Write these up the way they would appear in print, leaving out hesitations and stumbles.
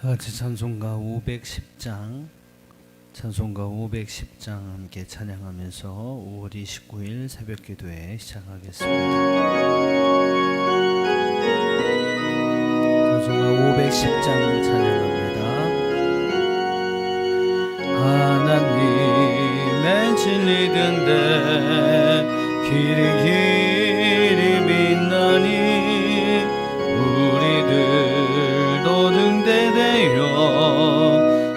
다같이 찬송가 510장 함께 찬양하면서 5월 29일 새벽기도회 시작하겠습니다. 찬송가 510장 찬양합니다. 하나님의 진리 등대 길이 빛나니 우리들도 등대되어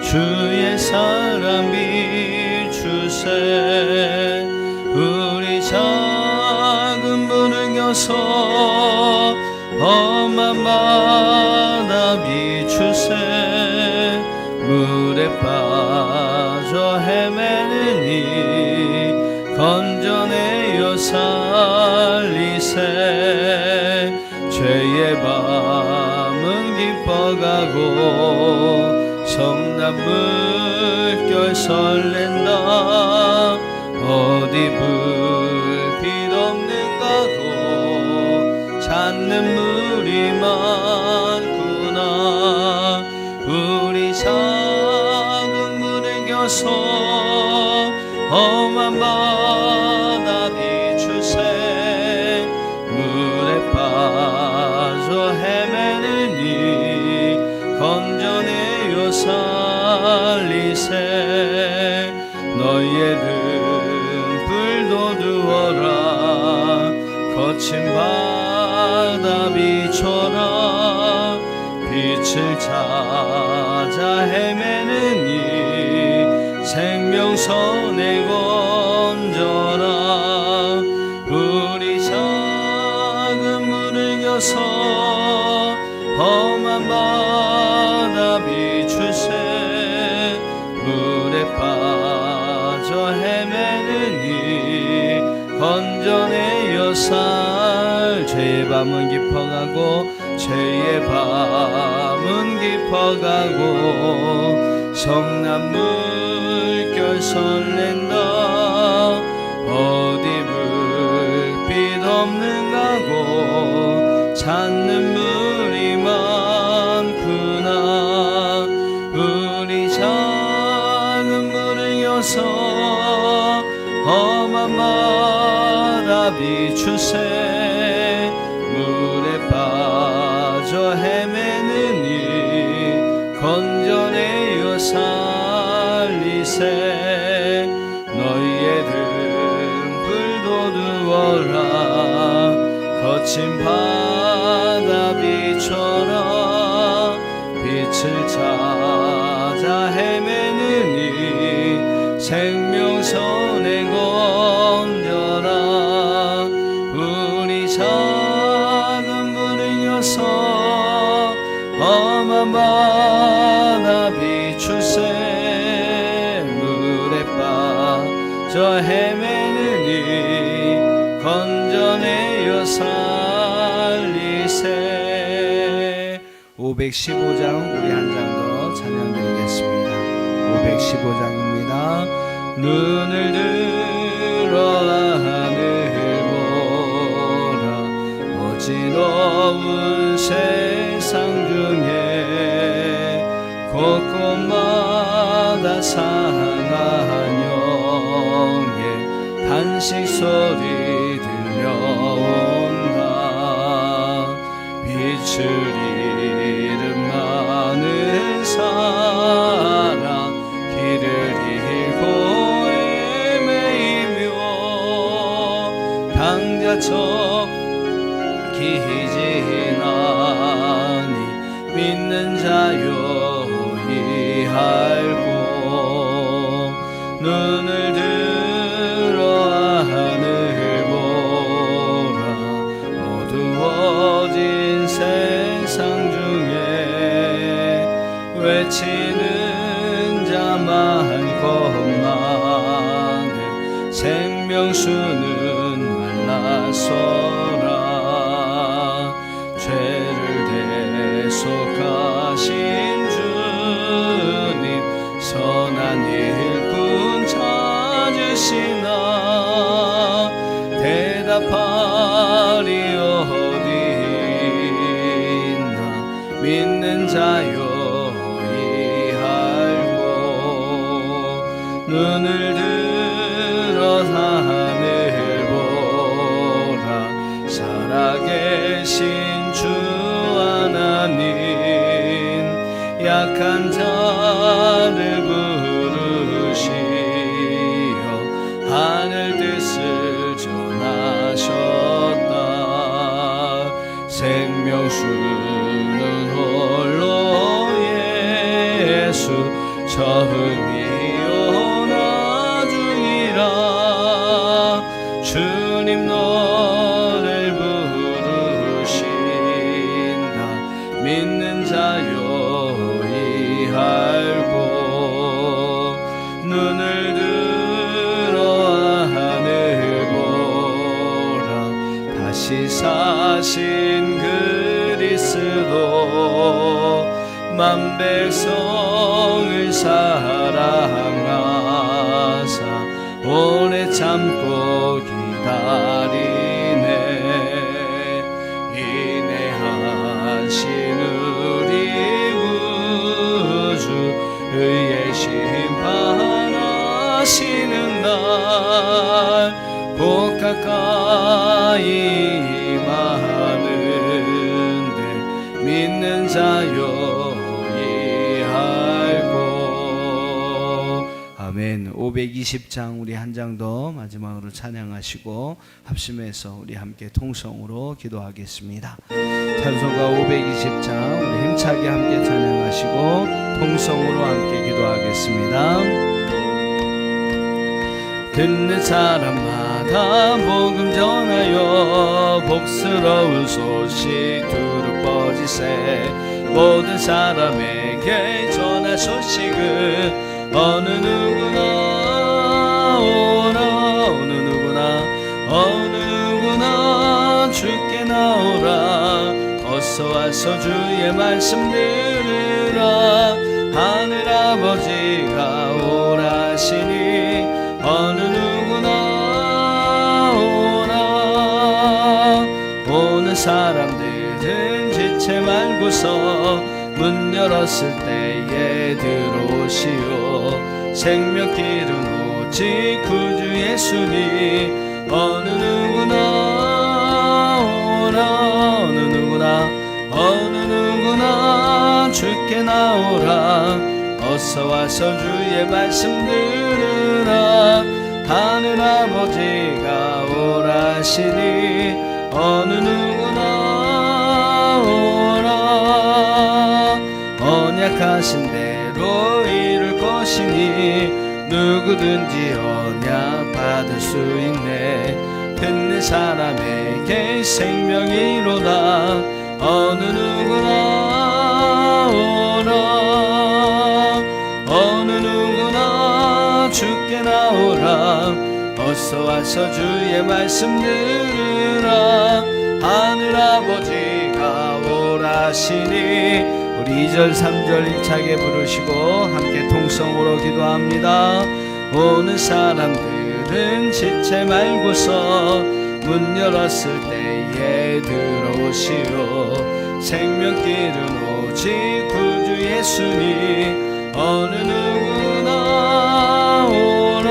주의 사랑 비추세. 우리 작은 문을 여서 험한 바다 비추세. 물에 빠져 헤매느니 건져내어 살리세. 죄의 밤은 깊어가고 성난 물결 설렌다. 어디 불빛 없는가 고 찾는 물이 많구나. 우리 작은 문을 겨서 험한 바다 비추세. 물에 빠져 헤매느니 건져내어 살리세. 너희의 등불도 두어라. 거친 바다 비춰라. 빛을 찾아 헤매느니 생명선에 건져라. 우리 작은 문을 여서 험한 바다 비추세. 물에 빠져 헤매느니 건져내어 살. 죄의 밤은 깊어가고 죄의 밤은 깊어가고 성난 물결 설렌다. 어디 불빛 없는가 고 찾는 물이 많구나. 우리 작은 문을 여서 험한 바다 비추세. 물에 빠져 헤매느니 건져내어 살리세. 너희의 등불도 두어라. 거친 바다 비춰라. 빛을 찾아 헤매느니 생명선에 건져라. 우리 작은 문을 여서 험한 바다 비추세. 물에 빠져 헤매느니 건져내어 살리세. 515장 우리 한 장 더 찬양드리겠습니다. 515장입니다. 눈을 들어 하늘 보라. 어지러운 세상 중에 곳곳마다 상한 영의 탄식 소리 들려온다. 빛을 잃은 많은 사람 길을 잃고 헤매이며 당자처 기지나니 믿는 자여 이할고. 눈을 들어 하늘 보라. 어두워진 세상 중에 외치는 자 많고 많네. 생명수는 말라서라. 죄를 대속하신 주님 선한 일꾼 찾으시나. 대답하리 어디 있나. 믿는 자여 눈을 들어 하늘 보라. 살아계신 주 하나님, 약한 자를 부르시어 하늘 뜻을 전하셨다. 생명수는 홀로 예수, 처음이요 나중이라. 주님 너를 부르신다. 믿는 자여 이알고, 눈을 들어 하늘 보라. 다시 사신 그리스도, 만 백성을 사랑하사 오래 참고 기다리네. 인내하신 우리 구주, 의의 심판하시는 날 곧 가까이 임하는데, 믿는 자여 아멘. 520장 우리 한 장 더 마지막으로 찬양하시고 합심해서 우리 함께 통성으로 기도하겠습니다. 찬송가 520장 우리 힘차게 함께 찬양하시고 통성으로 함께 기도하겠습니다. 듣는 사람마다 복음 전하여 복스러운 소식 두루 뻗으세. 모든 사람에게 전할 소식은 어느 누구나 오라. 어느 누구나 주께 나오라. 어서 와서 주의 말씀 들으라. 하늘 아버지가 오라시니 어느 누구나 오라. 오는 사람들은 지체 말고서 문 열었을 때에 들어오시오. 생명길은 오직 구주 예수니 어느 누구나 오라. 어느 누구나 주께 나오라. 어서 와서 주의 말씀 들으라. 하늘 아버지가 오라시니 어느 누구나 오라. 언약하신 대로 이룰 것이니 누구든지 언약 받을 수 있네. 듣는 사람에게 생명이로다. 어느 누구나 오라. 어느 누구나 주께 나오라. 어서 와서 주의 말씀 들으라. 하늘 아버지가 오라시니. 우리 2절 3절 힘차게 부르시고 함께 통성으로 기도합니다. 오는 사람들은 지체 말고서 문 열었을 때에 들어오시오. 생명길은 오직 구주 예수니 어느 누구나 오라.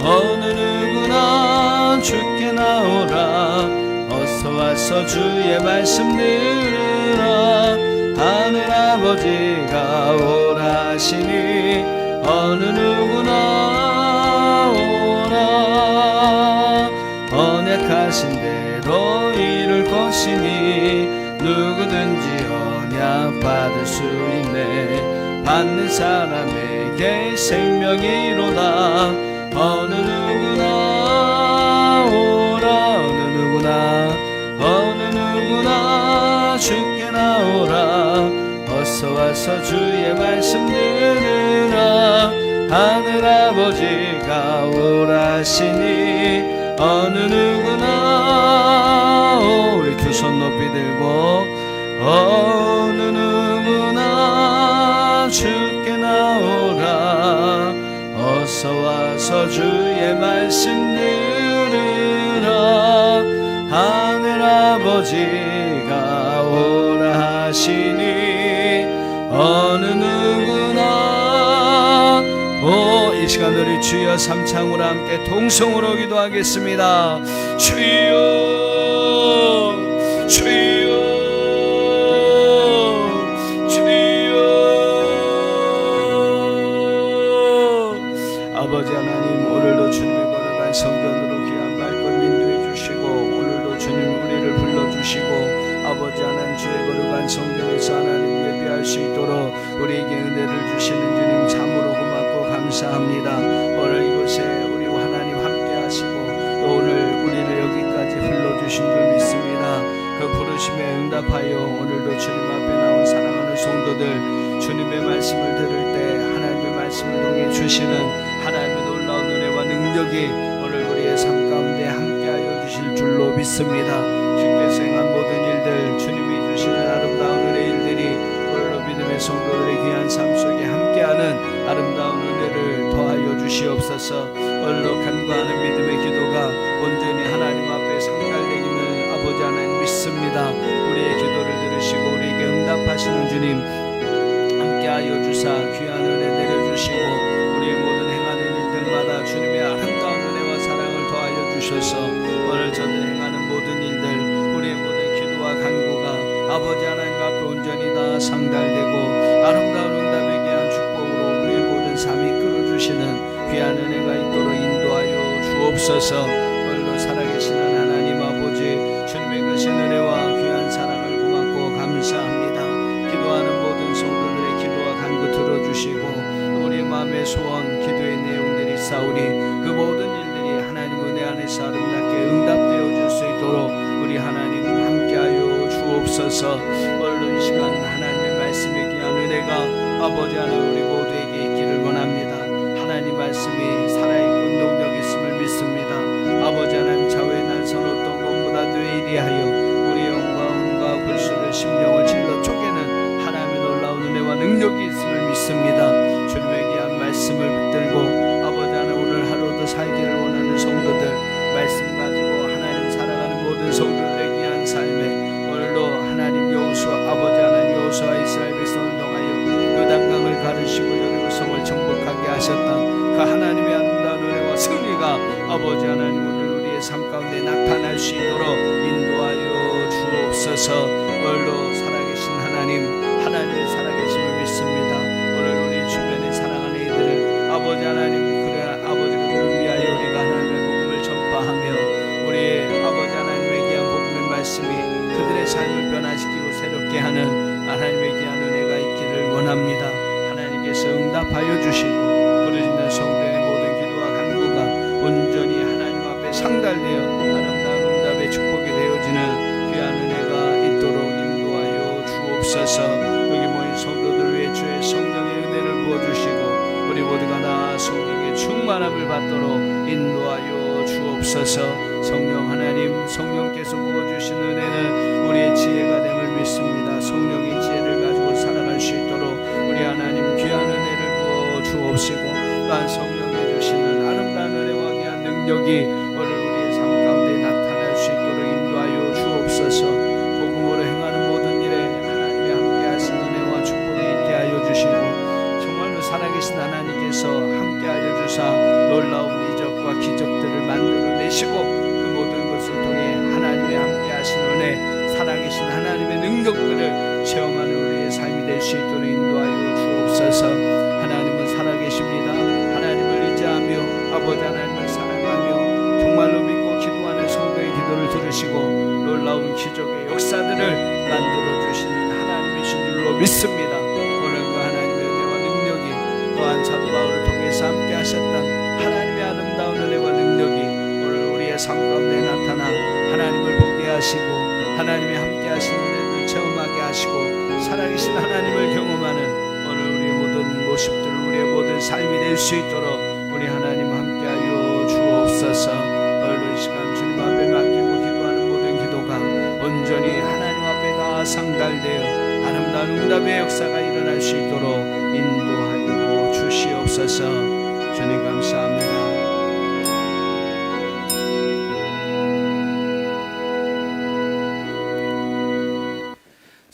어느 누구나 주께 나오라. 어서 와서 주의 말씀 들으라. 하늘 아버지가 오라시니 어느 누구나 오라. 언약하신 대로 이룰 것이니 누구든지 언약 받을 수 있네. 받는 사람에게 생명이로다. 어느 누구나 오라. 어느 누구나 주께 나오라. 어서 와서 주의 말씀 들으라. 하늘 아버지가 오라시니 어느 누구나 우리 두 손 높이 들고 어느 누구나 주께 나오라. 어서 와서 주의 말씀 들으라. 하늘 아버지가 오라시니 어느 누구나 이 시간 우리 주여 삼창으로 함께 동성으로 기도하겠습니다. 주여 주여 주여. 아버지 하나님, 오늘도 주님의 거룩한 성전으로 귀한 말씀 인도해 주시고, 오늘도 주님 우리를 불러주시고, 아버지 하나님 주의 거룩한 성전에서 하나님 예배할 수 있도록 우리에게 은혜를 주시는 주님 참으로 고맙고 감사합니다. 오늘 이곳에 우리 하나님 함께 하시고, 또 오늘 우리를 여기까지 불러주신 줄 믿습니다. 그 부르심에 응답하여 오늘도 주님 앞에 나온 사랑하는 성도들, 주님의 말씀을 들을 때 하나님의 말씀을 통해 주시는 하나님의 놀라운 은혜와 능력이 오늘 우리의 삶 가운데 함께하여 주실 줄로 믿습니다. 주께서 행한 모든 일들, 주님이 주시는 아름다운 은혜 일들이 오늘도 믿음의 성도들의 귀한 삶 속에 함께하는 아름다운 은혜를 더하여 주시옵소서. 오늘도 간구하는 믿음의 기도가 온전히 하나님 앞에 상달되기를 아버지 하나님 믿습니다. 우리의 기도를 들으시고 우리에게 응답하시는 주님 함께하여 주사 귀한 은혜 내려주시고, 우리의 모든 행하는 일들마다 주님의 아름다운 은혜와 사랑을 더하여 주셔서 오늘 저들 행하는 모든 일들, 우리의 모든 기도와 간구가 아버지 하나님 앞에 온전히 다 상달되고 아름다운 응답에 귀한 축복으로 우리의 모든 삶이 끌어주시는 귀한 은혜가 있도록 인도하여 주옵소서. 오늘도 살아계시는 하나님 아버지, 주님의 크신 은혜와 귀한 사랑을 고맙고 감사합니다. 기도하는 모든 성도들의 기도와 간구 들어주시고, 우리의 마음의 소원, 기도의 내용들이 싸우니 그 모든 일들이 하나님 은혜 안에서 아름답게 응답되어 줄 수 있도록 우리 하나님 함께하여 주옵소서. 오늘도 이 시간 하나님의 말씀에 귀한 은혜가 아버지 하나님 우리 모두에게 있기를 원합니다. 하나님 말씀이 살아있고 능력 있음을 믿습니다. 아버지 하나님 좌우에 날선 어떤 것보다도 예리하여 우리 영과 혼과 불수를 심령을 질러 쪼개는 하나님의 놀라운 은혜와 능력이 있음을 믿습니다. 주님의 귀한 말씀을 붙들고 아버지 하나님 오늘 하루도 살기를 원하는 성도들, 말씀 가지고 하나님 살아가는 모든 성도들의 귀한 삶에 오늘도 하나님 여호수아, 아버지 하나님 여호수아 이스라엘 백성을 통하여 요단강을 가르시고 여리고성을 정복하게 하셨다. 그 하나님의 아름다운 은혜와 승리가 아버지 하나님 오늘 우리의 삶 가운데 나타날 수 있도록 인도하여 주옵소서. 오늘도 살아계신 하나님을 살아계심을 믿습니다. 오늘 우리 주변에 사랑하는 이들을 아버지 하나님, 그래 아버지 그들을 위하여 우리가 하나님의 복음을 전파하며 우리의 아버지 하나님의 귀한 복음의 말씀이 그들의 삶을 변화시키고 새롭게 하는 하나님의 귀한 은혜가 있기를 원합니다. 하나님께서 응답하여 주시고 부르짖는 성도의 모든 기도와 간구가 온전히 하나님 앞에 상달되어 아름다운 응답의 축복이 되어지는 귀한 은혜가 있도록 인도하여 주옵소서. 여기 모인 성도들 위해 주의 성령의 은혜를 부어주시고 우리 모두가 다 성령의 충만함을 받도록 인도하여 주옵소서. 성령 하나님, 성령께서 부어주신 은혜는 우리의 지혜가 됨을 믿습니다. 성령의 지혜를 가지고 살아갈 수 있도록 우리 하나님 귀한 은혜를 부어 주옵시고, 또한 성령이 주시는 아름다운 은혜와 귀한 능력이 오늘 우리의 삶 가운데 나타날 수 있도록 인도하여 주옵소서. 복음으로 행하는 모든 일에 하나님이 함께 하신 은혜와 축복이 있게 하여 주시고, 정말로 살아계신 하나님께서 함께 하여 주사 놀라운 이적과 기적들을 만들어내시고 그 모든 것을 통해 하나님의 함께 하신 은혜, 살아계신 하나님의 능력들을 체험하는 우리의 삶이 될 수 있도록 인도하여 주옵소서. 하나님은 살아계십니다. 하나님을 의지하며 아버지 하나님을 사랑하며 정말로 믿고 기도하는 성도의 기도를 들으시고 놀라운 기적의 역사들을 만들어주시는 하나님이신 줄로 믿습니다. 오늘 그 하나님의 은혜와 능력이 또한 사도 바울을 통해서 함께 하셨던 하나님의 아름다운 은혜와 능력이 오늘 우리의 삶 가운데 나타나 하나님을 보게 하시고 하나님이 함께 하시는 은혜를 체험하게 하시고 살아계신 하나님을 경험하는 오늘 우리의 모든 모습들, 우리의 모든 삶이 될 수 있도록 우리 하나님 함께하여 주옵소서. 오늘도 이 시간 주님 앞에 맡기고 기도하는 모든 기도가 온전히 하나님 앞에 다 상달되어 아름다운 응답의 역사가 일어날 수 있도록 인도하여 주시옵소서. 주님 감사합니다.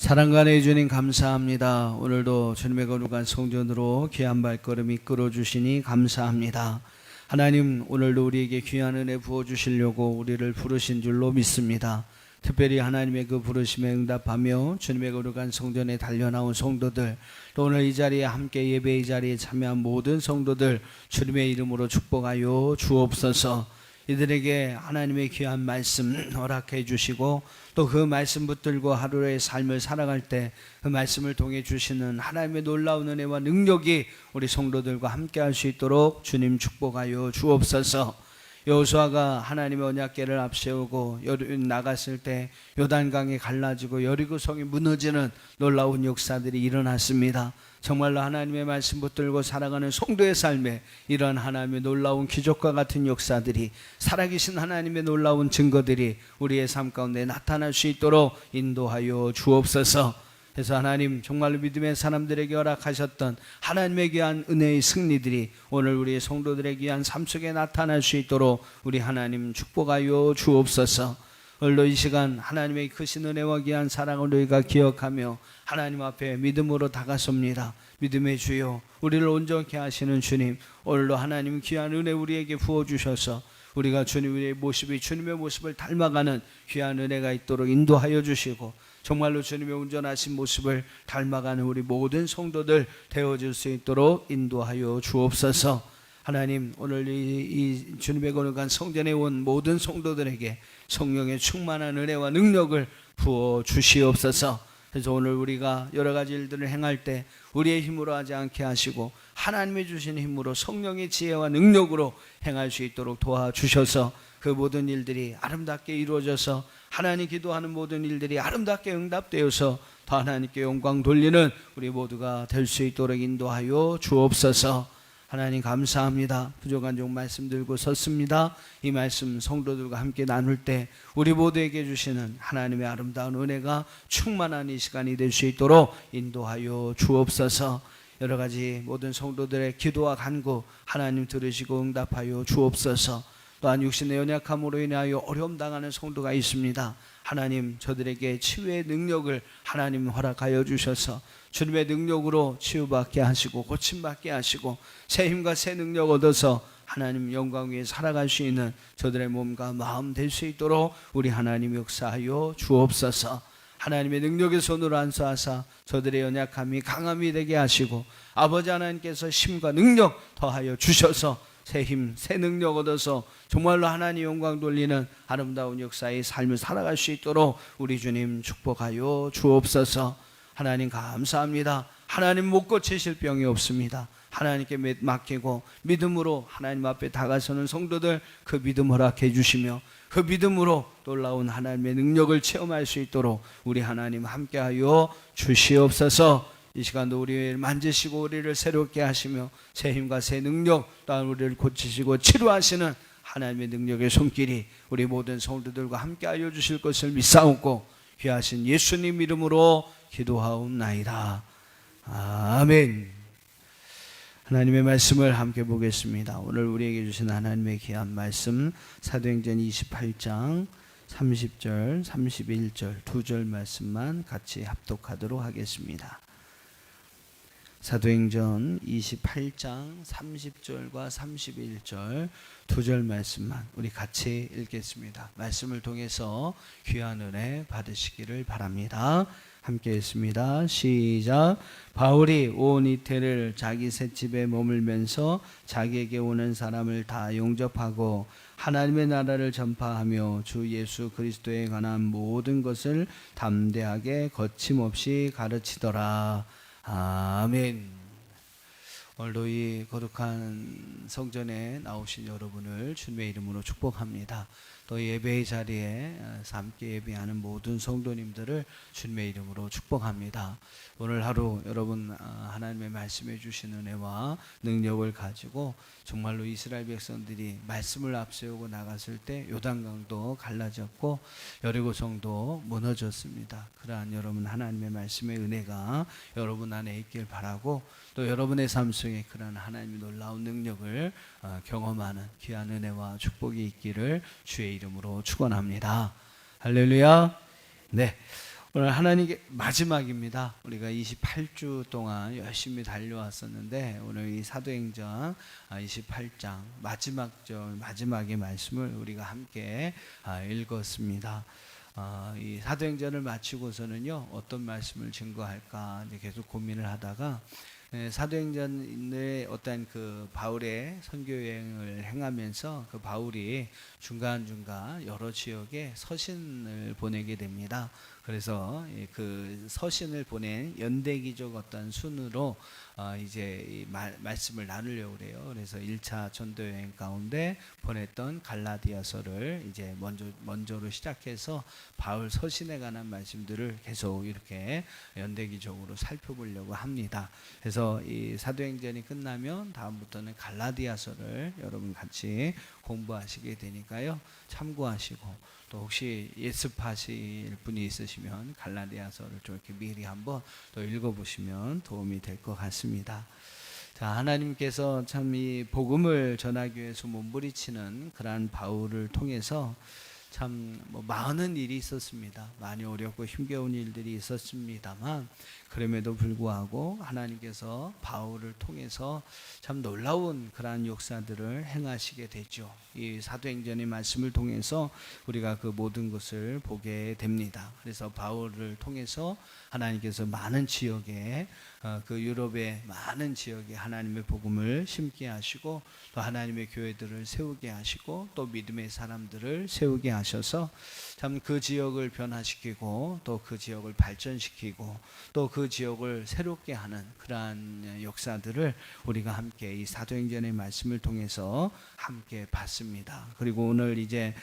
사랑간의 주님 감사합니다. 오늘도 주님의 거룩한 성전으로 귀한 발걸음 이끌어 주시니 감사합니다. 하나님, 오늘도 우리에게 귀한 은혜 부어주시려고 우리를 부르신 줄로 믿습니다. 특별히 하나님의 그 부르심에 응답하며 주님의 거룩한 성전에 달려나온 성도들, 또 오늘 이 자리에 함께 예배의 자리에 참여한 모든 성도들 주님의 이름으로 축복하여 주옵소서. 이들에게 하나님의 귀한 말씀 허락해 주시고, 또 그 말씀 붙들고 하루의 삶을 살아갈 때 그 말씀을 통해 주시는 하나님의 놀라운 은혜와 능력이 우리 성도들과 함께 할 수 있도록 주님 축복하여 주옵소서. 여호수아가 하나님의 언약궤를 앞세우고 나갔을 때 요단강이 갈라지고 여리고성이 무너지는 놀라운 역사들이 일어났습니다. 정말로 하나님의 말씀 붙들고 살아가는 성도의 삶에 이런 하나님의 놀라운 기적과 같은 역사들이, 살아계신 하나님의 놀라운 증거들이 우리의 삶 가운데 나타날 수 있도록 인도하여 주옵소서. 그래서 하나님, 정말로 믿음의 사람들에게 허락하셨던 하나님의 귀한 은혜의 승리들이 오늘 우리의 성도들의 귀한 삶 속에 나타날 수 있도록 우리 하나님 축복하여 주옵소서. 오늘도 이 시간 하나님의 크신 은혜와 귀한 사랑을 우리가 기억하며 하나님 앞에 믿음으로 다가섭니다. 믿음의 주여, 우리를 온전케 하시는 주님, 오늘도 하나님 귀한 은혜 우리에게 부어주셔서 우리가 주님의 모습이 주님의 모습을 닮아가는 귀한 은혜가 있도록 인도하여 주시고, 정말로 주님의 온전하신 모습을 닮아가는 우리 모든 성도들 되어줄 수 있도록 인도하여 주옵소서. 하나님, 오늘 이 주님의 거룩한 성전에 온 모든 성도들에게 성령의 충만한 은혜와 능력을 부어 주시옵소서. 그래서 오늘 우리가 여러 가지 일들을 행할 때 우리의 힘으로 하지 않게 하시고 하나님이 주신 힘으로 성령의 지혜와 능력으로 행할 수 있도록 도와주셔서 그 모든 일들이 아름답게 이루어져서 하나님 기도하는 모든 일들이 아름답게 응답되어서 더 하나님께 영광 돌리는 우리 모두가 될 수 있도록 인도하여 주옵소서. 하나님 감사합니다. 부족한 종 말씀 들고 섰습니다. 이 말씀 성도들과 함께 나눌 때 우리 모두에게 주시는 하나님의 아름다운 은혜가 충만한 이 시간이 될 수 있도록 인도하여 주옵소서. 여러 가지 모든 성도들의 기도와 간구 하나님 들으시고 응답하여 주옵소서. 또한 육신의 연약함으로 인하여 어려움 당하는 성도가 있습니다. 하나님, 저들에게 치유의 능력을 하나님 허락하여 주셔서 주님의 능력으로 치유받게 하시고 고침받게 하시고 새 힘과 새 능력 얻어서 하나님 영광 위에 살아갈 수 있는 저들의 몸과 마음 될 수 있도록 우리 하나님 역사하여 주옵소서. 하나님의 능력의 손으로 안수하사 저들의 연약함이 강함이 되게 하시고 아버지 하나님께서 힘과 능력 더하여 주셔서 새 힘, 새 능력 얻어서 정말로 하나님 영광 돌리는 아름다운 역사의 삶을 살아갈 수 있도록 우리 주님 축복하여 주옵소서. 하나님 감사합니다. 하나님 못 고치실 병이 없습니다. 하나님께 맡기고 믿음으로 하나님 앞에 다가서는 성도들 그 믿음 허락해 주시며 그 믿음으로 놀라운 하나님의 능력을 체험할 수 있도록 우리 하나님 함께하여 주시옵소서. 이 시간도 우리를 만지시고 우리를 새롭게 하시며 새 힘과 새 능력 또한 우리를 고치시고 치료하시는 하나님의 능력의 손길이 우리 모든 성도들과 함께하여 주실 것을 믿사옵고 귀하신 예수님 이름으로 기도하옵나이다. 아멘. 하나님의 말씀을 함께 보겠습니다. 오늘 우리에게 주신 하나님의 귀한 말씀 사도행전 28장 30절 31절 두 절 말씀만 같이 합독하도록 하겠습니다. 사도행전 28장 30절과 31절 두 절 말씀만 우리 같이 읽겠습니다. 말씀을 통해서 귀한 은혜 받으시기를 바랍니다. 함께 읽습니다. 시작. 바울이 온 이태를 자기 셋집에 머물면서 자기에게 오는 사람을 다 영접하고 하나님의 나라를 전파하며 주 예수 그리스도에 관한 모든 것을 담대하게 거침없이 가르치더라. 아멘. 오늘도 이 거룩한 성전에 나오신 여러분을 주님의 이름으로 축복합니다. 또 예배의 자리에 함께 예배하는 모든 성도님들을 주님의 이름으로 축복합니다. 오늘 하루 여러분 하나님의 말씀해 주신 은혜와 능력을 가지고 정말로 이스라엘 백성들이 말씀을 앞세우고 나갔을 때 요단강도 갈라졌고 여리고성도 무너졌습니다. 그러한 여러분 하나님의 말씀의 은혜가 여러분 안에 있길 바라고 또 여러분의 삶 속에 그러한 하나님의 놀라운 능력을 경험하는 귀한 은혜와 축복이 있기를 주의 이름으로 축원합니다. 할렐루야. 네, 오늘 하나님께 마지막입니다. 우리가 28주 동안 열심히 달려왔었는데 오늘 이 사도행전 28장 마지막의 말씀을 우리가 함께 읽었습니다. 이 사도행전을 마치고서는요 어떤 말씀을 증거할까 계속 고민을 하다가 사도행전의 어떤 그 바울의 선교 여행을 행하면서 그 바울이 중간중간 여러 지역에 서신을 보내게 됩니다. 그래서 그 서신을 보낸 연대기적 어떤 순으로 이제 이 말씀을 나누려고 그래요. 그래서 1차 전도 여행 가운데 보냈던 갈라디아서를 이제 먼저로 시작해서 바울 서신에 관한 말씀들을 계속 이렇게 연대기적으로 살펴보려고 합니다. 그래서 이 사도행전이 끝나면 다음부터는 갈라디아서를 여러분 같이 공부하시게 되니까요. 참고하시고 또 혹시 예습하실 분이 있으시면 갈라디아서를 좀 이렇게 미리 한번 또 읽어보시면 도움이 될 것 같습니다. 자, 하나님께서 참 이 복음을 전하기 위해서 몸부리치는 그러한 바울을 통해서 참 많은 일이 있었습니다. 많이 어렵고 힘겨운 일들이 있었습니다만 그럼에도 불구하고 하나님께서 바울을 통해서 참 놀라운 그러한 역사들을 행하시게 되죠. 이 사도행전의 말씀을 통해서 우리가 그 모든 것을 보게 됩니다. 그래서 바울을 통해서 하나님께서 많은 지역에 그 유럽의 많은 지역에 하나님의 복음을 심게 하시고 또 하나님의 교회들을 세우게 하시고 또 믿음의 사람들을 세우게 하셔서 참 그 지역을 변화시키고 또 그 지역을 발전시키고 또 그 지역을 새롭게 하는 그러한 역사들을 우리가 함께 이 사도행전의 말씀을 통해서 함께 봤습니다. 그리고 오늘 이제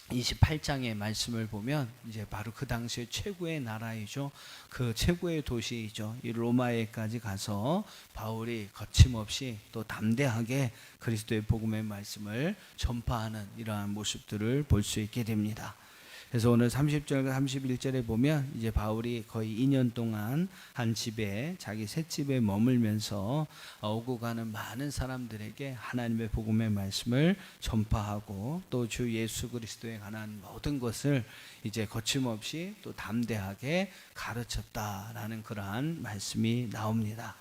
28장의 말씀을 보면 이제 바로 그 당시에 최고의 나라이죠. 그 최고의 도시이죠. 이 로마에까지 가서 바울이 거침없이 또 담대하게 그리스도의 복음의 말씀을 전파하는 이러한 모습들을 볼 수 있게 됩니다. 그래서 오늘 30절과 31절에 보면 이제 바울이 거의 2년 동안 한 집에 자기 새 집에 머물면서 오고 가는 많은 사람들에게 하나님의 복음의 말씀을 전파하고 또 주 예수 그리스도에 관한 모든 것을 이제 거침없이 또 담대하게 가르쳤다라는 그러한 말씀이 나옵니다.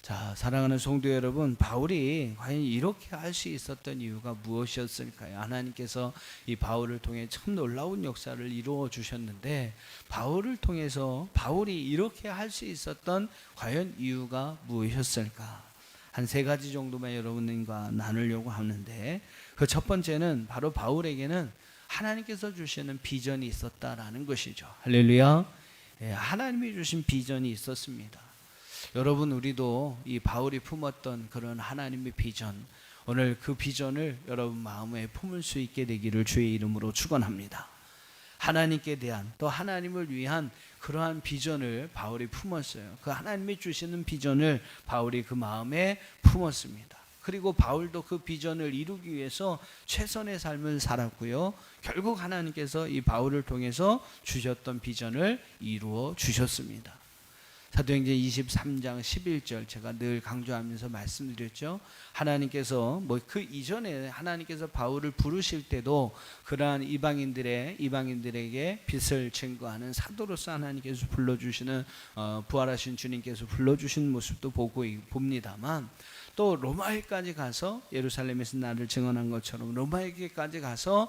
자, 사랑하는 성도 여러분, 바울이 과연 이렇게 할 수 있었던 이유가 무엇이었을까요? 하나님께서 이 바울을 통해 참 놀라운 역사를 이루어 주셨는데 바울을 통해서 바울이 이렇게 할 수 있었던 과연 이유가 무엇이었을까? 한 3가지 정도만 여러분과 나누려고 하는데 그 첫 번째는 바로 바울에게는 하나님께서 주시는 비전이 있었다라는 것이죠. 할렐루야. 하나님이 주신 비전이 있었습니다. 여러분, 우리도 이 바울이 품었던 그런 하나님의 비전, 오늘 그 비전을 여러분 마음에 품을 수 있게 되기를 주의 이름으로 축원합니다. 하나님께 대한 또 하나님을 위한 그러한 비전을 바울이 품었어요. 그 하나님이 주시는 비전을 바울이 그 마음에 품었습니다. 그리고 바울도 그 비전을 이루기 위해서 최선의 삶을 살았고요. 결국 하나님께서 이 바울을 통해서 주셨던 비전을 이루어 주셨습니다. 사도행전 23장 11절 제가 늘 강조하면서 말씀드렸죠. 하나님께서 그 이전에 하나님께서 바울을 부르실 때도 그러한 이방인들에게 빛을 증거하는 사도로서 하나님께서 불러주시는 부활하신 주님께서 불러주신 모습도 봅니다만 또 로마에까지 가서 예루살렘에서 나를 증언한 것처럼 로마에까지 가서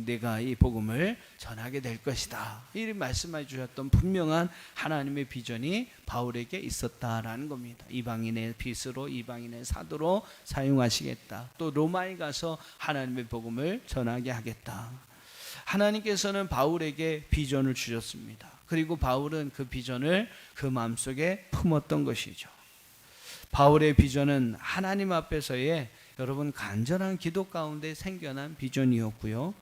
내가 이 복음을 전하게 될 것이다. 이 말씀해 주셨던 분명한 하나님의 비전이 바울에게 있었다라는 겁니다. 이방인의 빛으로 이방인의 사도로 사용하시겠다. 또 로마에 가서 하나님의 복음을 전하게 하겠다. 하나님께서는 바울에게 비전을 주셨습니다. 그리고 바울은 그 비전을 그 마음속에 품었던 것이죠. 바울의 비전은 하나님 앞에서의 여러분 간절한 기도 가운데 생겨난 비전이었고요.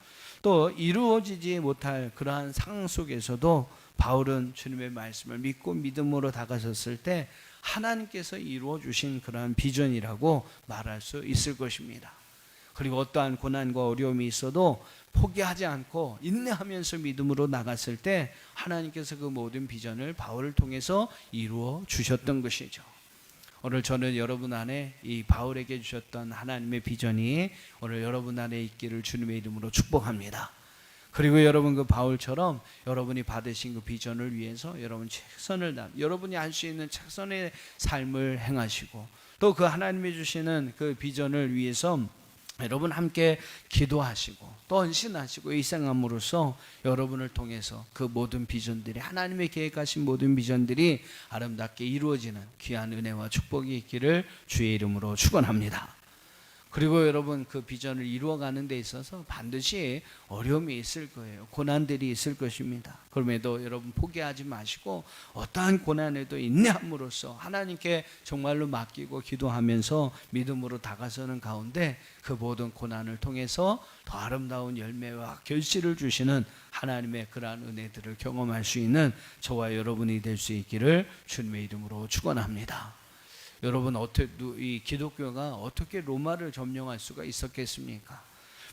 또 이루어지지 못할 그러한 상황 속에서도 바울은 주님의 말씀을 믿고 믿음으로 다가섰을 때 하나님께서 이루어 주신 그러한 비전이라고 말할 수 있을 것입니다. 그리고 어떠한 고난과 어려움이 있어도 포기하지 않고 인내하면서 믿음으로 나갔을 때 하나님께서 그 모든 비전을 바울을 통해서 이루어 주셨던 것이죠. 오늘 저는 여러분 안에 이 바울에게 주셨던 하나님의 비전이 오늘 여러분 안에 있기를 주님의 이름으로 축복합니다. 그리고 여러분 그 바울처럼 여러분이 받으신 그 비전을 위해서 여러분 여러분이 할 수 있는 최선의 삶을 행하시고, 또 그 하나님이 주시는 그 비전을 위해서 여러분 함께 기도하시고 또 헌신하시고 일생함으로써 여러분을 통해서 그 모든 비전들이, 하나님의 계획하신 모든 비전들이 아름답게 이루어지는 귀한 은혜와 축복이 있기를 주의 이름으로 축원합니다. 그리고 여러분 그 비전을 이루어가는 데 있어서 반드시 어려움이 있을 거예요. 고난들이 있을 것입니다. 그럼에도 여러분 포기하지 마시고 어떠한 고난에도 인내함으로써 하나님께 정말로 맡기고 기도하면서 믿음으로 다가서는 가운데 그 모든 고난을 통해서 더 아름다운 열매와 결실을 주시는 하나님의 그러한 은혜들을 경험할 수 있는 저와 여러분이 될 수 있기를 주님의 이름으로 축원합니다. 여러분, 이 기독교가 어떻게 로마를 점령할 수가 있었겠습니까?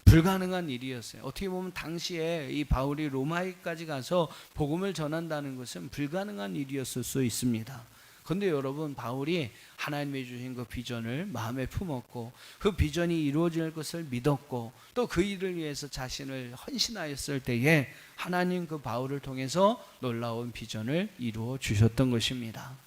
불가능한 일이었어요. 어떻게 보면 당시에 이 바울이 로마에까지 가서 복음을 전한다는 것은 불가능한 일이었을 수 있습니다. 그런데 여러분, 바울이 하나님이 주신 그 비전을 마음에 품었고 그 비전이 이루어질 것을 믿었고 또 그 일을 위해서 자신을 헌신하였을 때에 하나님 그 바울을 통해서 놀라운 비전을 이루어 주셨던 것입니다.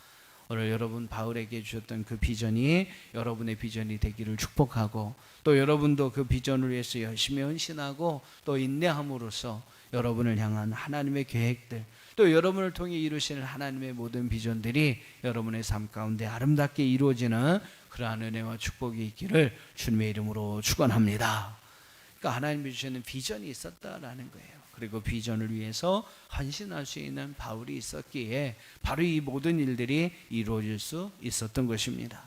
오늘 여러분 바울에게 주셨던 그 비전이 여러분의 비전이 되기를 축복하고, 또 여러분도 그 비전을 위해서 열심히 헌신하고 또 인내함으로써 여러분을 향한 하나님의 계획들, 또 여러분을 통해 이루시는 하나님의 모든 비전들이 여러분의 삶 가운데 아름답게 이루어지는 그러한 은혜와 축복이 있기를 주님의 이름으로 축원합니다. 그러니까 하나님이 주시는 비전이 있었다라는 거예요. 그리고 비전을 위해서 헌신할 수 있는 바울이 있었기에 바로 이 모든 일들이 이루어질 수 있었던 것입니다.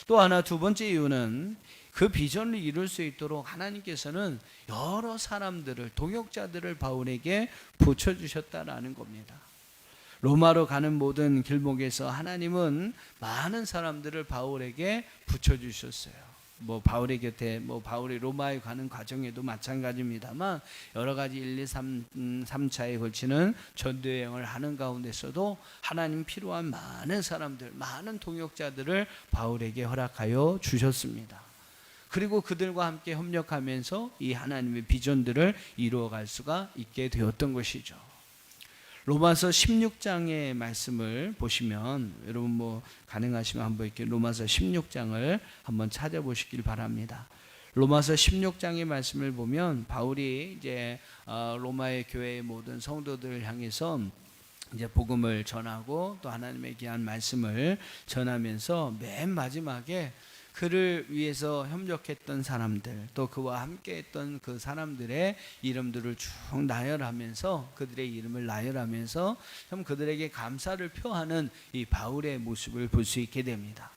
또 하나, 두 번째 이유는 그 비전을 이룰 수 있도록 하나님께서는 여러 사람들을, 동역자들을 바울에게 붙여주셨다라는 겁니다. 로마로 가는 모든 길목에서 하나님은 많은 사람들을 바울에게 붙여주셨어요. 바울의 곁에, 바울이 로마에 가는 과정에도 마찬가지입니다만 여러 가지 1, 2, 3차에 걸치는 전도 여행을 하는 가운데서도 하나님 필요한 많은 사람들, 많은 동역자들을 바울에게 허락하여 주셨습니다. 그리고 그들과 함께 협력하면서 이 하나님의 비전들을 이루어갈 수가 있게 되었던 것이죠. 로마서 16장의 말씀을 보시면, 여러분 가능하시면 한번 이렇게 로마서 16장을 한번 찾아보시길 바랍니다. 로마서 16장의 말씀을 보면 바울이 이제 로마의 교회의 모든 성도들을 향해서 이제 복음을 전하고 또 하나님의 귀한 말씀을 전하면서 맨 마지막에 그를 위해서 협력했던 사람들, 또 그와 함께했던 그 사람들의 이름들을 쭉 나열하면서, 그들의 이름을 나열하면서 참 그들에게 감사를 표하는 이 바울의 모습을 볼 수 있게 됩니다.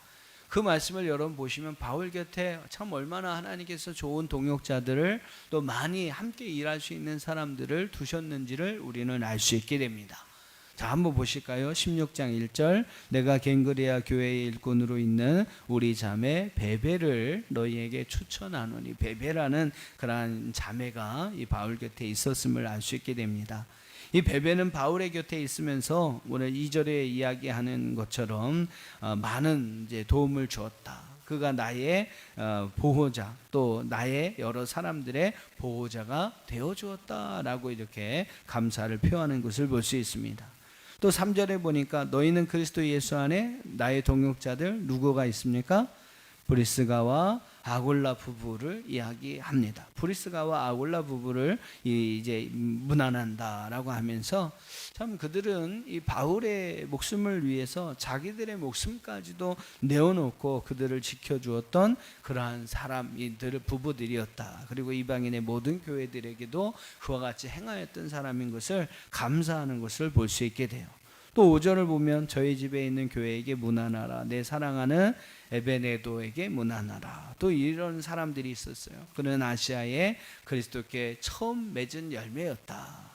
그 말씀을 여러분 보시면 바울 곁에 참 얼마나 하나님께서 좋은 동역자들을, 또 많이 함께 일할 수 있는 사람들을 두셨는지를 우리는 알 수 있게 됩니다. 자, 한번 보실까요? 16장 1절, 내가 갱그레아 교회의 일꾼으로 있는 우리 자매 베베를 너희에게 추천하노니. 베베라는 그러한 자매가 이 바울 곁에 있었음을 알 수 있게 됩니다. 이 베베는 바울의 곁에 있으면서 오늘 2절에 이야기하는 것처럼 많은 이제 도움을 주었다. 그가 나의 보호자, 또 나의 여러 사람들의 보호자가 되어 주었다라고 이렇게 감사를 표하는 것을 볼 수 있습니다. 또 3절에 보니까 너희는 그리스도 예수 안에 나의 동역자들 누구가 있습니까? 브리스가와 아골라 부부를 이야기합니다. 브리스가와 아골라 부부를 이제 문안한다라고 하면서 참 그들은 이 바울의 목숨을 위해서 자기들의 목숨까지도 내어놓고 그들을 지켜주었던 그러한 사람들, 부부들이었다. 그리고 이방인의 모든 교회들에게도 그와 같이 행하였던 사람인 것을 감사하는 것을 볼 수 있게 돼요. 또 5절을 보면 저희 집에 있는 교회에게 문안하라, 내 사랑하는 에베네도에게 문안하라. 또 이런 사람들이 있었어요. 그는 아시아에 그리스도께 처음 맺은 열매였다.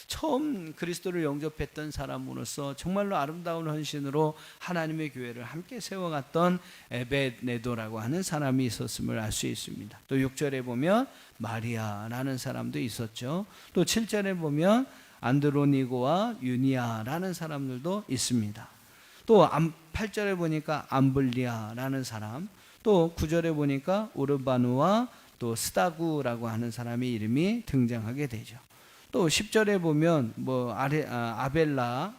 처음 그리스도를 영접했던 사람으로서 정말로 아름다운 헌신으로 하나님의 교회를 함께 세워갔던 에베네도라고 하는 사람이 있었음을 알 수 있습니다. 또 6절에 보면 마리아라는 사람도 있었죠. 또 7절에 보면 안드로니고와 유니아라는 사람들도 있습니다. 또 8절에 보니까 암블리아라는 사람, 또 9절에 보니까 우르바누와 또 스다구라고 하는 사람의 이름이 등장하게 되죠. 또 10절에 보면 뭐 아벨라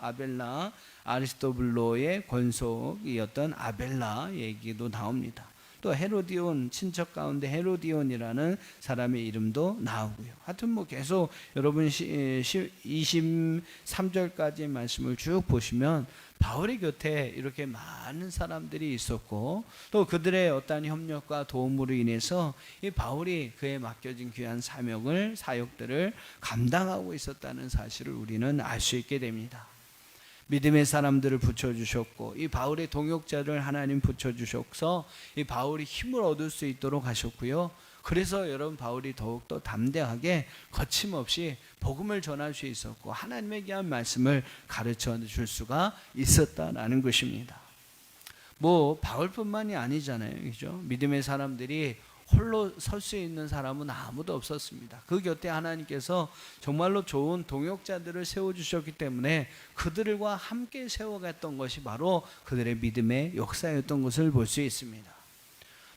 아리스토블로의 권속이었던 아벨라 얘기도 나옵니다. 또 헤로디온, 친척 가운데 헤로디온이라는 사람의 이름도 나오고요. 하여튼 뭐 계속 여러분 23절까지 말씀을 쭉 보시면 바울의 곁에 이렇게 많은 사람들이 있었고, 또 그들의 어떠한 협력과 도움으로 인해서 이 바울이 그에 맡겨진 귀한 사역들을 감당하고 있었다는 사실을 우리는 알 수 있게 됩니다. 믿음의 사람들을 붙여주셨고, 이 바울의 동역자를 하나님 붙여주셔서 이 바울이 힘을 얻을 수 있도록 하셨고요. 그래서 여러분 바울이 더욱더 담대하게 거침없이 복음을 전할 수 있었고, 하나님에 대한 말씀을 가르쳐 줄 수가 있었다라는 것입니다. 뭐 바울뿐만이 아니잖아요, 그죠? 믿음의 사람들이 홀로 설 수 있는 사람은 아무도 없었습니다. 그 곁에 하나님께서 정말로 좋은 동역자들을 세워주셨기 때문에 그들과 함께 세워갔던 것이 바로 그들의 믿음의 역사였던 것을 볼 수 있습니다.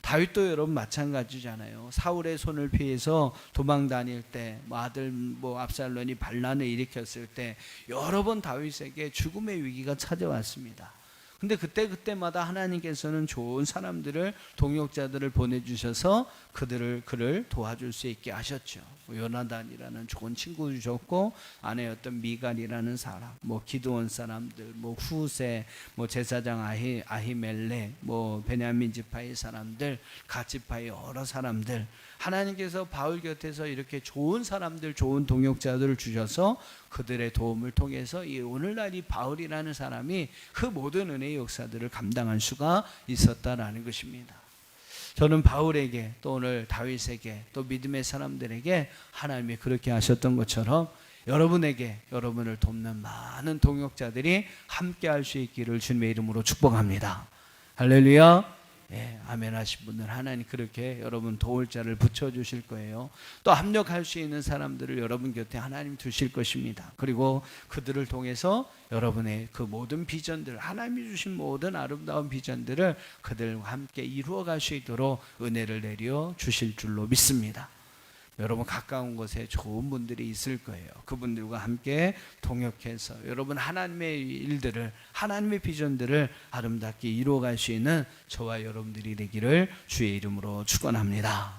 다윗도 여러분 마찬가지잖아요. 사울의 손을 피해서 도망 다닐 때, 아들 압살롬이 반란을 일으켰을 때 여러 번 다윗에게 죽음의 위기가 찾아왔습니다. 근데 그때마다 하나님께서는 좋은 사람들을, 동역자들을 보내주셔서 그를 도와줄 수 있게 하셨죠. 요나단이라는 좋은 친구 주셨고, 아내였던 미갈이라는 사람, 기드온 사람들, 후세, 제사장 아히멜렉, 베냐민 지파의 사람들, 갓 지파의 여러 사람들, 하나님께서 바울 곁에서 이렇게 좋은 사람들, 좋은 동역자들을 주셔서 그들의 도움을 통해서 이 오늘날 이 바울이라는 사람이 그 모든 은혜의 역사들을 감당할 수가 있었다라는 것입니다. 저는 바울에게, 또 오늘 다윗에게, 또 믿음의 사람들에게 하나님이 그렇게 하셨던 것처럼 여러분에게 여러분을 돕는 많은 동역자들이 함께 할 수 있기를 주님의 이름으로 축복합니다. 할렐루야. 아멘 하신 분들 하나님 그렇게 여러분 도울 자를 붙여주실 거예요. 또 합력할 수 있는 사람들을 여러분 곁에 하나님 두실 것입니다. 그리고 그들을 통해서 여러분의 그 모든 비전들, 하나님이 주신 모든 아름다운 비전들을 그들과 함께 이루어갈 수 있도록 은혜를 내려 주실 줄로 믿습니다. 여러분 가까운 곳에 좋은 분들이 있을 거예요. 그분들과 함께 동역해서 여러분 하나님의 일들을, 하나님의 비전들을 아름답게 이루어갈 수 있는 저와 여러분들이 되기를 주의 이름으로 축원합니다.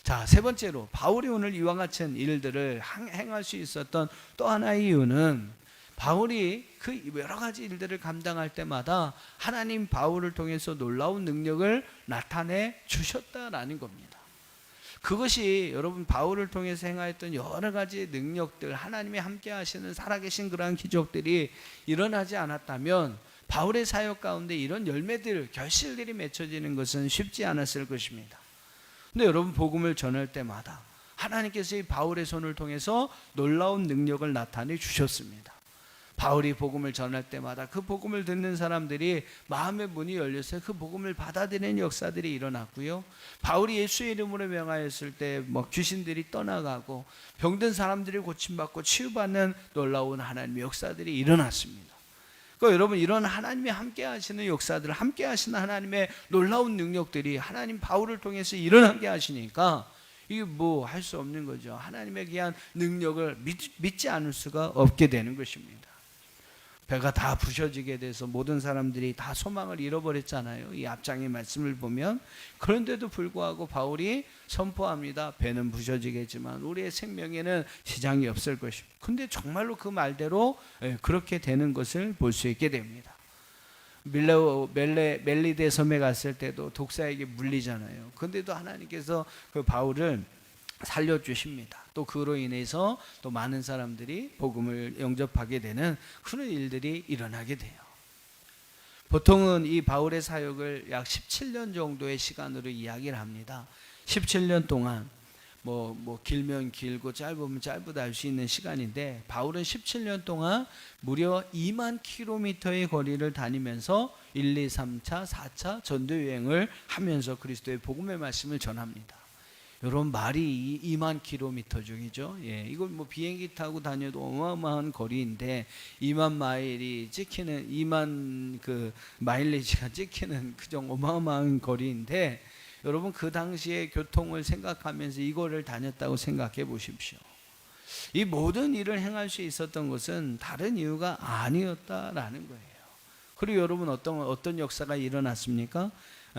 자, 세 번째로 바울이 오늘 이와 같은 일들을 행할 수 있었던 또 하나의 이유는, 바울이 그 여러 가지 일들을 감당할 때마다 하나님 바울을 통해서 놀라운 능력을 나타내 주셨다라는 겁니다. 그것이 여러분 바울을 통해서 행하였던 여러 가지 능력들, 하나님이 함께 하시는 살아계신 그러한 기적들이 일어나지 않았다면 바울의 사역 가운데 이런 열매들, 결실들이 맺혀지는 것은 쉽지 않았을 것입니다. 근데 여러분 복음을 전할 때마다 하나님께서 이 바울의 손을 통해서 놀라운 능력을 나타내 주셨습니다. 바울이 복음을 전할 때마다 그 복음을 듣는 사람들이 마음의 문이 열려서 그 복음을 받아들이는 역사들이 일어났고요. 바울이 예수의 이름으로 명하였을 때 귀신들이 떠나가고 병든 사람들이 고침받고 치유받는 놀라운 하나님의 역사들이 일어났습니다. 그러니까 여러분 이런 하나님이 함께 하시는 역사들, 함께 하시는 하나님의 놀라운 능력들이 하나님 바울을 통해서 일어나게 하시니까 이게 할 수 없는 거죠. 하나님의 귀한 능력을 믿지 않을 수가 없게 되는 것입니다. 배가 다 부셔지게 돼서 모든 사람들이 다 소망을 잃어버렸잖아요. 이 앞장의 말씀을 보면. 그런데도 불구하고 바울이 선포합니다. 배는 부셔지겠지만 우리의 생명에는 지장이 없을 것입니다. 근데 정말로 그 말대로 그렇게 되는 것을 볼 수 있게 됩니다. 멜리데 섬에 갔을 때도 독사에게 물리잖아요. 근데도 하나님께서 그 바울을 살려주십니다. 또 그로 인해서 또 많은 사람들이 복음을 영접하게 되는 그런 일들이 일어나게 돼요. 보통은 이 바울의 사역을 약 17년 정도의 시간으로 이야기를 합니다. 17년 동안 길면 길고 짧으면 짧다 할 수 있는 시간인데, 바울은 17년 동안 무려 2만 킬로미터의 거리를 다니면서 1, 2, 3차, 4차 전도 여행을 하면서 그리스도의 복음의 말씀을 전합니다. 여러분 말이 2만 킬로미터 중이죠. 이걸 비행기 타고 다녀도 어마어마한 거리인데 2만 마일이 찍히는 2만 그 마일리지가 찍히는 그 정도 어마어마한 거리인데, 여러분 그 당시에 교통을 생각하면서 이거를 다녔다고 생각해 보십시오. 이 모든 일을 행할 수 있었던 것은 다른 이유가 아니었다라는 거예요. 그리고 여러분 어떤 역사가 일어났습니까?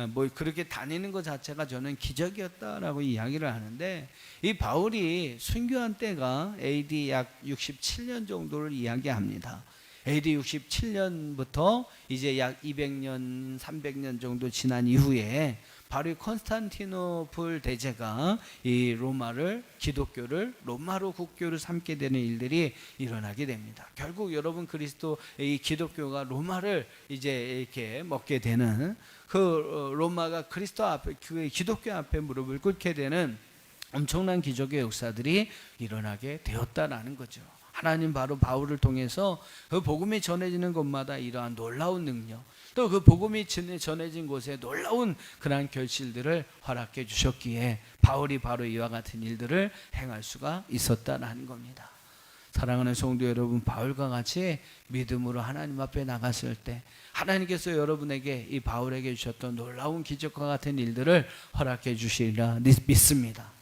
뭐 그렇게 다니는 것 자체가 저는 기적이었다라고 이야기를 하는데, 이 바울이 순교한 때가 AD 약 67년 정도를 이야기합니다. AD 67년부터 이제 약 200년, 300년 정도 지난 이후에 바로 이 콘스탄티노플 대제가 이 기독교를 로마로 국교를 삼게 되는 일들이 일어나게 됩니다. 결국 여러분 이 기독교가 로마를 이제 이렇게 먹게 되는, 그 로마가 그 기독교 앞에 무릎을 꿇게 되는 엄청난 기적의 역사들이 일어나게 되었다라는 거죠. 하나님 바로 바울을 통해서 그 복음이 전해지는 곳마다 이러한 놀라운 능력, 또 그 복음이 전해진 곳에 놀라운 그러한 결실들을 허락해 주셨기에 바울이 바로 이와 같은 일들을 행할 수가 있었다라는 겁니다. 사랑하는 성도 여러분, 바울과 같이 믿음으로 하나님 앞에 나갔을 때 하나님께서 여러분에게 이 바울에게 주셨던 놀라운 기적과 같은 일들을 허락해 주시리라 믿습니다.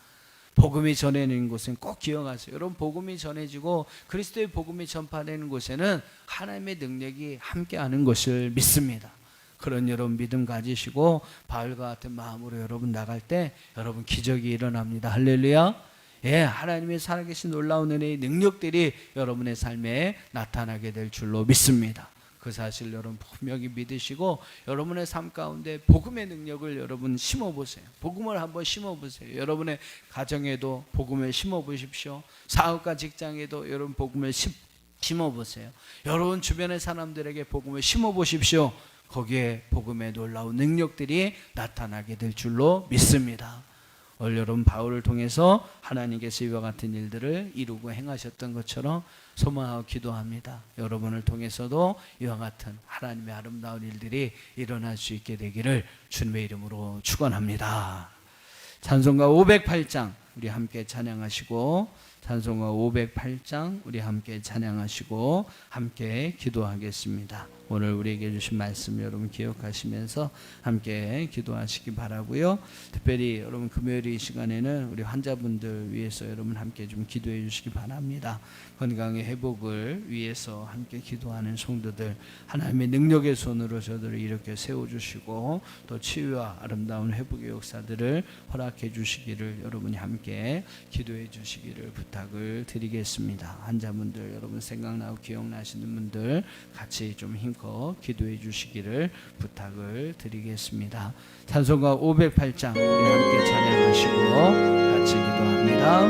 복음이 전해지는 곳은 꼭 기억하세요. 여러분, 복음이 전해지고 그리스도의 복음이 전파되는 곳에는 하나님의 능력이 함께하는 것을 믿습니다. 그런 여러분 믿음 가지시고 바울과 같은 마음으로 여러분 나갈 때 여러분 기적이 일어납니다. 할렐루야. 하나님의 살아계신 놀라운 은혜의 능력들이 여러분의 삶에 나타나게 될 줄로 믿습니다. 그 사실 여러분 분명히 믿으시고 여러분의 삶 가운데 복음의 능력을 여러분 심어보세요. 복음을 한번 심어보세요. 여러분의 가정에도 복음을 심어보십시오. 사업과 직장에도 여러분 복음을 심어보세요. 여러분 주변의 사람들에게 복음을 심어보십시오. 거기에 복음의 놀라운 능력들이 나타나게 될 줄로 믿습니다. 오늘 여러분 바울을 통해서 하나님께서 이와 같은 일들을 이루고 행하셨던 것처럼 소망하고 기도합니다. 여러분을 통해서도 이와 같은 하나님의 아름다운 일들이 일어날 수 있게 되기를 주님의 이름으로 축원합니다. 찬송가 508장 우리 함께 찬양하시고, 찬송가 508장 우리 함께 찬양하시고 함께 기도하겠습니다. 오늘 우리에게 주신 말씀 여러분 기억하시면서 함께 기도하시기 바라고요. 특별히 여러분 금요일 이 시간에는 우리 환자분들 위해서 여러분 함께 좀 기도해 주시기 바랍니다. 건강의 회복을 위해서 함께 기도하는 성도들, 하나님의 능력의 손으로 저들을 이렇게 세워주시고 또 치유와 아름다운 회복의 역사들을 허락해 주시기를 여러분이 함께 기도해 주시기를 부탁을 드리겠습니다. 환자분들 여러분 생각나고 기억나시는 분들 같이 좀 힘껏 기도해 주시기를 부탁을 드리겠습니다. 찬송가 508장 우리 함께 찬양하시고 같이 기도합니다.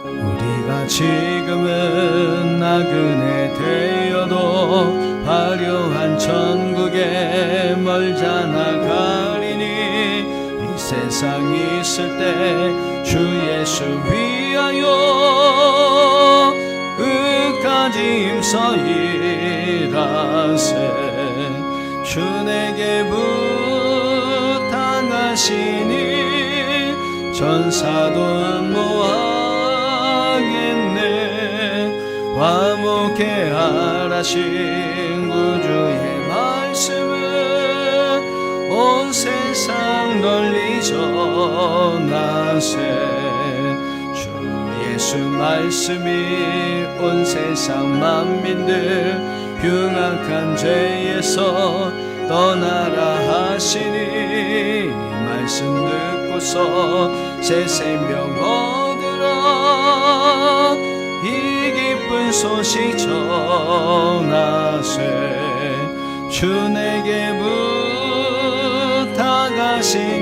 우리가 지금은 나그네 되어도 화려한 천국에 멀잖아 가리니, 이 세상 있을 때 주 예수 위하여 끝까지 힘써 일하세. 주 내게 부탁하시니 전사도 모하겠네. 화목해 하라신 구주의 말씀은 온 세상 널리 전하세. 예수 말씀이 온 세상 만민들 흉악한 죄에서 떠나라 하시니, 이 말씀 듣고서 새 생명 얻으라. 이 기쁜 소식 전하세. 주 내게 부탁하시니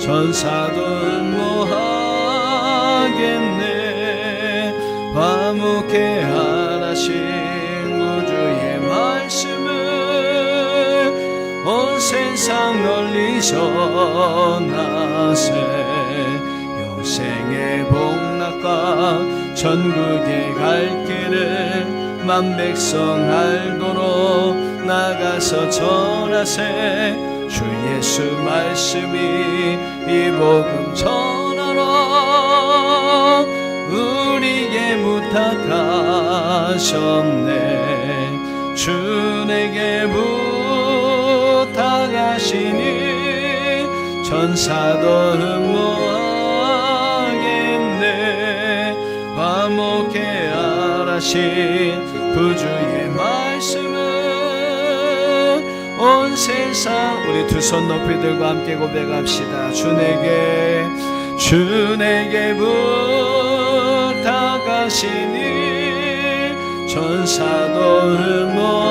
전사도 모하겠네. 화목해 하라신 구주의 말씀을 온 세상 널리 전하세. 영생의 복락과 천국에 갈 길을 만 백성 알도록 나가서 전하세. 주 예수 말씀이 이 복음 전하라. 우리에게 부탁하셨네. 주 내게 부탁하시니 전사도 흠모하겠네. 하신 구주의 말씀은 온 세상 우리 두 손 높이 들고 함께 고백합시다. 주에게 부탁하시니 천사도 흠모하겠네.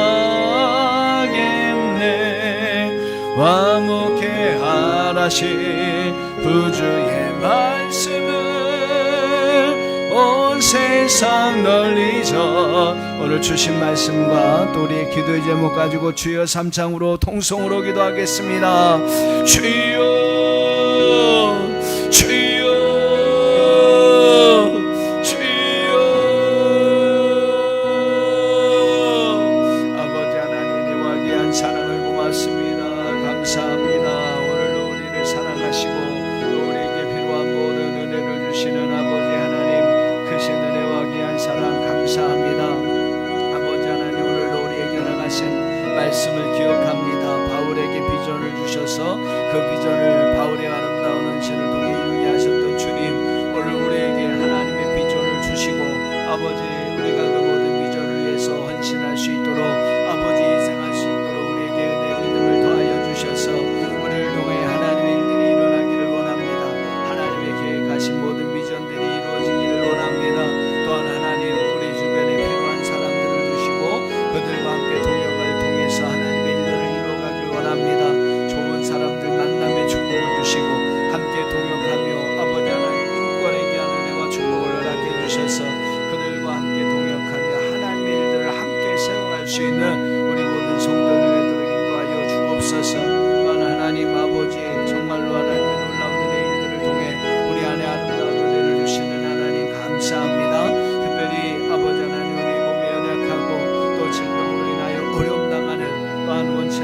화목해 하라신 구주의 말씀을 온 세상 널리죠. 오늘 주신 말씀과 또 우리의 기도의 제목 가지고 주여 삼창으로 통성으로 기도하겠습니다. 주여 주여 주여. 아버지 하나님의 와귀한 사랑을 고맙습니다. 감사합니다. 오늘도 우리를 사랑하시고 또 우리에게 필요한 모든 은혜를 주시는 아버지 하나님, 크신 은혜와 귀한 사랑 감사합니다. 아버지 하나님, 오늘도 우리에게 허락하신 말씀을 기억합니다. 바울에게 비전을 주셔서 그 비전을 바울의 아름다운 헌신을 통해 이루게 하셨던 주님, 오늘 우리에게 하나님의 비전을 주시고 아버지 우리가 그 모든 비전을 위해서 헌신할 수 있도록 아버지 희생할 수 있도록 우리에게 은혜 믿음을 더하여 주셔서 우리를 통해 하나님의 일들이 일어나기를 원합니다. 하나님의 계획하신 모든 비전들이 이루어지기를 원합니다. 또한 하나님 우리 주변에 필요한 사람들을 주시고 그들과 함께 동역을 통해서 하나님의 일들을 이루어가길 원합니다. 좋은 사람들 만남의 축복을 주시고 함께 동역하며 아버지 하나님 인권에 귀한 은혜와 축복을 허락해 주셔서 그들과 함께 동역하며 하나님의 일들을 함께 세워갈 수 있는 우리 모든 성도들의 되도록 인도하여 주옵소서. 또한 하나님 아버지 정말로 하나님의 놀라운 은혜의 일들을 통해 우리 안에 아름다운 은혜를 주시는 하나님 감사합니다. 특별히 아버지 하나님 우리 몸이 연약하고 또 질병으로 인하여 어려움 당하는 또한 원치